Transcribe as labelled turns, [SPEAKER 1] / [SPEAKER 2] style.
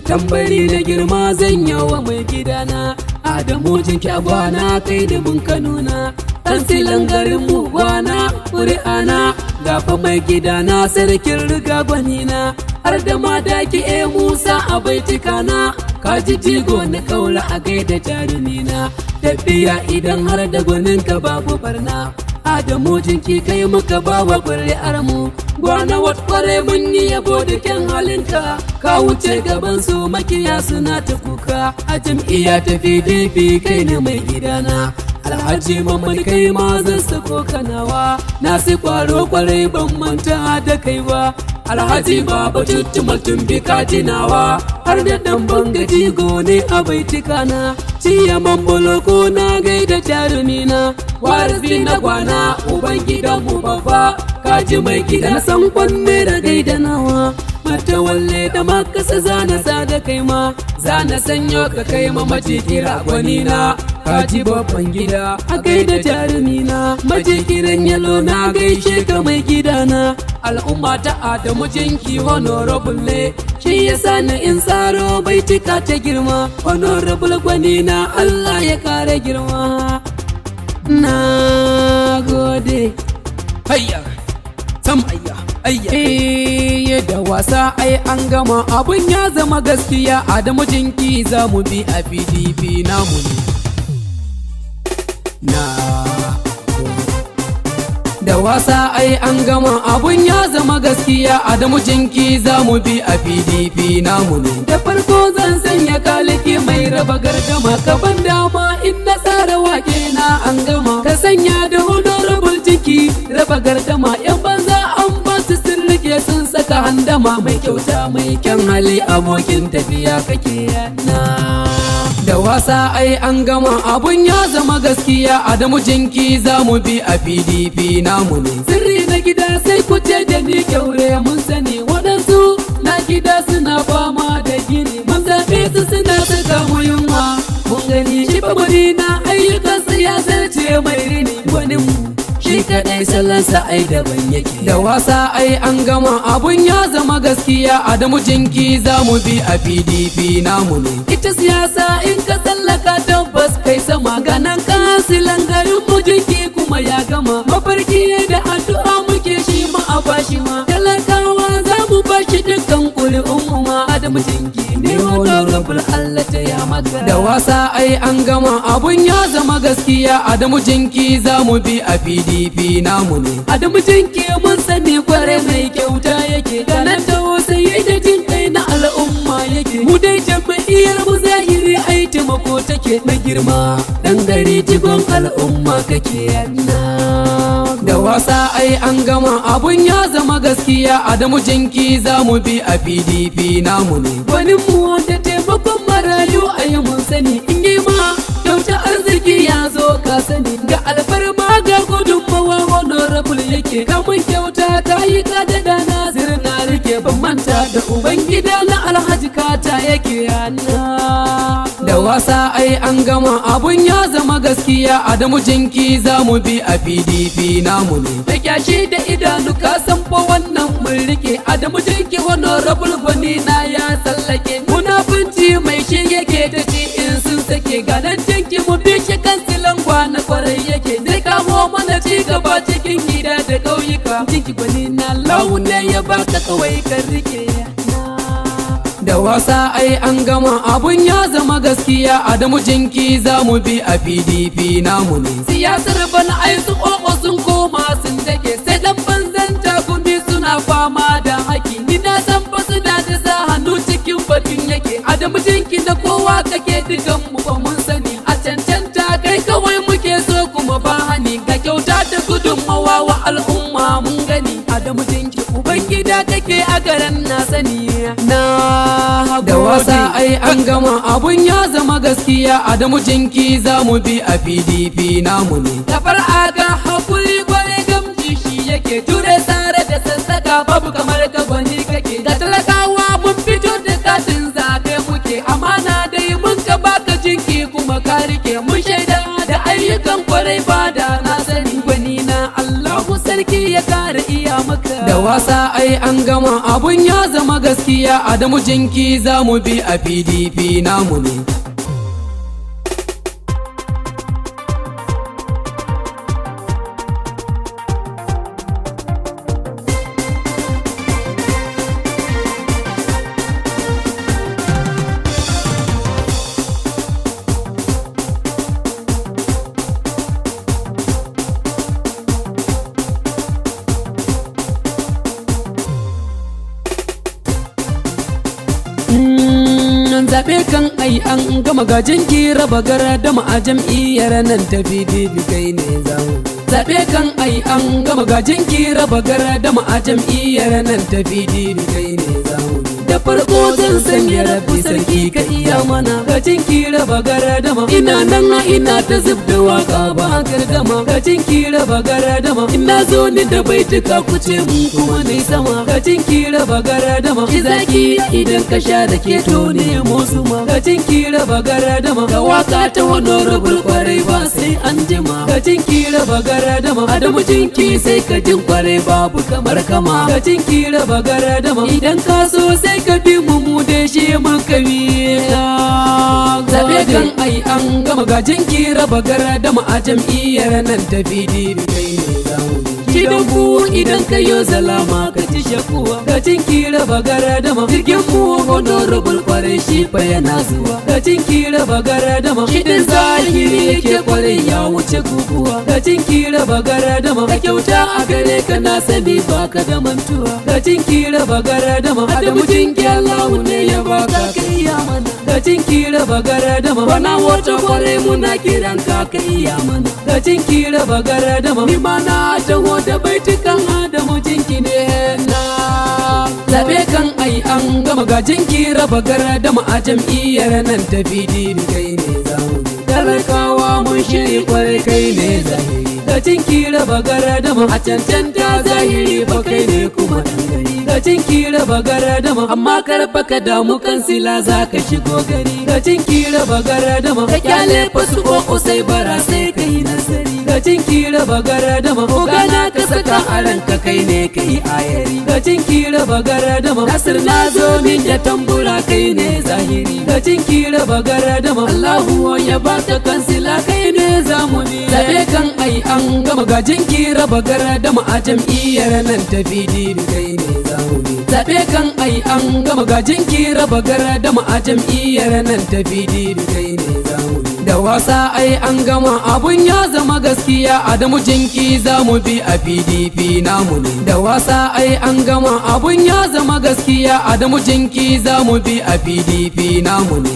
[SPEAKER 1] Tambari da girma zan yawa mai gidana Adamu jinki a gwana kai da mun kanuna ɗan silan garin mu gwana ƙuri'ana gafa mai gidana sarkin riga gwanina har da madaki Musa a baitikana kaji jigo na kaula a gaida jarumina tafiya idan har da gwaninka babu barna Adamu jinki kai muka bawa ƙuri'ar mu gwana wat kware mun yi yabo da kyan halinka ka wuce gaban su makiya suna ta kuka a jam'iyya ta PDP kai ne mai gidana Alhaji Mamman kai ma zan sako kanawa na sai kwaro kwarai ban manta da kai ba Alhaji Baba tuttumal tumbi kajinawa har da dan banga jigo ne a baitikana ciyaman boloko na gaida jarumina warzi na gwana uban gidanmu babba kaji mai gida na san kwanne da gaida nawa mata walle da makasa zana sa da kai ma zana sanyo ka kai ma majikira gwanina kaji babban gida a gaida jarumina majikiran yalo na gaishe ka mai gidana al'umma ta Adamu jinki honorable shi yasa na in tsaro bai cika ta girma honorable gwanina Allah ya kare girma na gode hayya sam ayya da wasa ai an gama abun ya zama gaskiya Adamu jinki za mu bi a PDP namu ne da wasa ai an gama abun ya zama gaskiya Adamu jinki za mu bi a PDP namu ne da farko zan sanya kaliki mai raba gardama ka ban dama in na tsara wake na an gama ka sanya da honorable jinki raba gardama yan banza an ba su sirrike sun saka handama mai kyauta mai kyan hali abokin tafiya kake na da wasa ai an gama abun ya zama gaskiya Adamu jinki za mu bi a PDP namu ne sirri na gida sai ku ce da ni kyaure mun sani waɗansu na gida suna fama da gini mun zaɓe su suna saka mu yunwa mun gani shi fa na ayyukan siyasar ce mai rini gwanin mu shi kaɗai sallansa ai daban yake da wasa ai an gama abun ya zama gaskiya Adamu jinki za mu bi a PDP namu ne ita siyasa in ka tsallaka tabbas kai sama ganan kansilan garin mu jinki kuma ya gama mafarki da addu'a muke shi ma a bashi ma talakawa za mu bashi dukkan ƙuri'un mu ma Adamu jinki ne honorable Allah ta ya maka da wasa ai an gama abun ya zama gaskiya Adamu jinki za mu bi a PDP namu ne Adamu jinki mun sani kware mai kyauta yake da nan tausayi da jin kai na al'umma yake mu dai jam'iyyar mu zahiri ai taimako take na girma dan gari jigon al'umma kake yana da wasa ai an gama abun ya zama gaskiya Adamu jinki za mu bi a PDP namu ne wani mu wanda taimakon marayu a yi mun sani in yi ma kyauta arziki ya zo ka sani ga alfarma ga gudunmawa honorable yake kamun kyauta ta yi kada da NASEER na rike ban manta da ubangida na Alhaji Kata yake yana da wasa ai an gama abun ya zama gaskiya Adamu jinki za mu bi a PDP namu ne da kyashi da idanu ka san fa wannan mun rike Adamu jinki honorable gwani na ya tsallake munafunci mai shi yake da ci in sun sake ganan jinki mu bi shi kansilan gwana kwarai yake zai kamo mana ci gaba cikin gida da ƙauyuka jinki gwani na laune ya baka kawai kan rike da wasa ai an gama abun ya zama gaskiya Adamu jinki za mu bi a PDP namu ne siyasar bana ai su ƙoƙo sun koma sun dake sai dan banzan takumi suna fama da haki ni na san ba su da sa hannu cikin batun yake Adamu jinki da kowa kake digan mu ba mun sani a cancanta kai kawai muke so kuma ba hani ga kyauta da gudunmawa wa al'umma mun gani Adamu jinki ubangida kake a garan na sani na da wasa ai an gama abun ya zama gaskiya Adamu jinki za mu bi a PDP namu ne kafar aga hakuri kware gamji shi yake ture tsare da sassaka babu kamar ka gwani kake da talakawa mun fito da katin zaɓe muke amana dai mun ka baka jinki kuma ka rike mun shaida da ayyukan kwarai ba da na sarki ya kare iya maka. Da wasa ai an gama abun ya zama gaskiya, Adamu Jinki za mu bi a PDP namu ne. Zaɓe kan ai an gama ga jinki raba gara dama a jam'iyyar nan ta PDP kai ne zamu. Zaɓe kan ai an gama ga jinki raba gara dama a jam'iyyar nan ta PDP kai ne zamu. Da farko zan sanya rabbi sarki ka iya mana ga jinki raba gara dama. Ina nan ina ta zub da waka ba gardama ga jinki raba gara dama. Ina zo ni da baituka kuce mun kuma ne sama ga jinki raba gara dama. Ki zaki idan ka sha da ke to ne su ma ga jinki raba gara dama. Ga waka ta honorable kwarai ba sai an jima ga jinki raba gara dama. Adamu jinki sai ka jin kwarai babu kamar kama ga jinki raba gara dama. Idan ka so sai ka bi mu da shi maka biya. Zabe kan ai an gama ga jinki raba gara dama a jam'iyyar nan ta PDP kai ne zamu. Gidan ku idan ka yo zalama ka ci shakuwa ga jinki raba gara dama. Jirgin mu honorable kwarai shi fa yana zuwa ga jinki raba gara dama. Shiɗin zahiri yake kwarai ya wuce guguwa ga jinki raba gara dama. Ka kyauta a gare ka na sani baka da mantuwa ga jinki raba gara dama. Adamu jinki Allahu ne ya baka ka iya mana ga jinki raba gara dama. Bana wata kwarai muna kiran ka ka iya mana ga jinki raba gara dama. Ni ma na taho da baitukan Adamu jinki ne na. Zabe kan ai an gama ga jinki raba gara dama a jam'iyyar nan ta PDP kai ne zamu. Talakawa mun shiri kwarai kai ne zahiri ga jinki raba gara dama. A cancanta zahiri ba kai ne kuma dangare ga jinki raba gara dama. Amma karfa ka damu kansila za ka shigo gari ga jinki raba gara dama. Ka kyale fasu ko sai bara sai ka yi nasari ga jinki raba gara dama. Ogana ka saka a ranka kai ne ka yi ayari ga jinki raba gara dama. Nasir na zo min da tambura kai ne zahiri ga jinki raba gara dama. Allahu ya baka kansila kai ne zamu ne. Zabe kan ai an gama ga jinki raba gara dama a jam'iyyar nan ta PDP kai ne zamu ne. Zabe kan ai an gama ga jinki raba gara dama a jam'iyyar nan ta PDP kai ne zamu ne. Da wasa ai an gama abun ya zama gaskiya, Adamu Jinki za mu bi a PDP namu ne. Da wasa ai an gama abun ya zama gaskiya, Adamu Jinki za mu bi a PDP namu ne.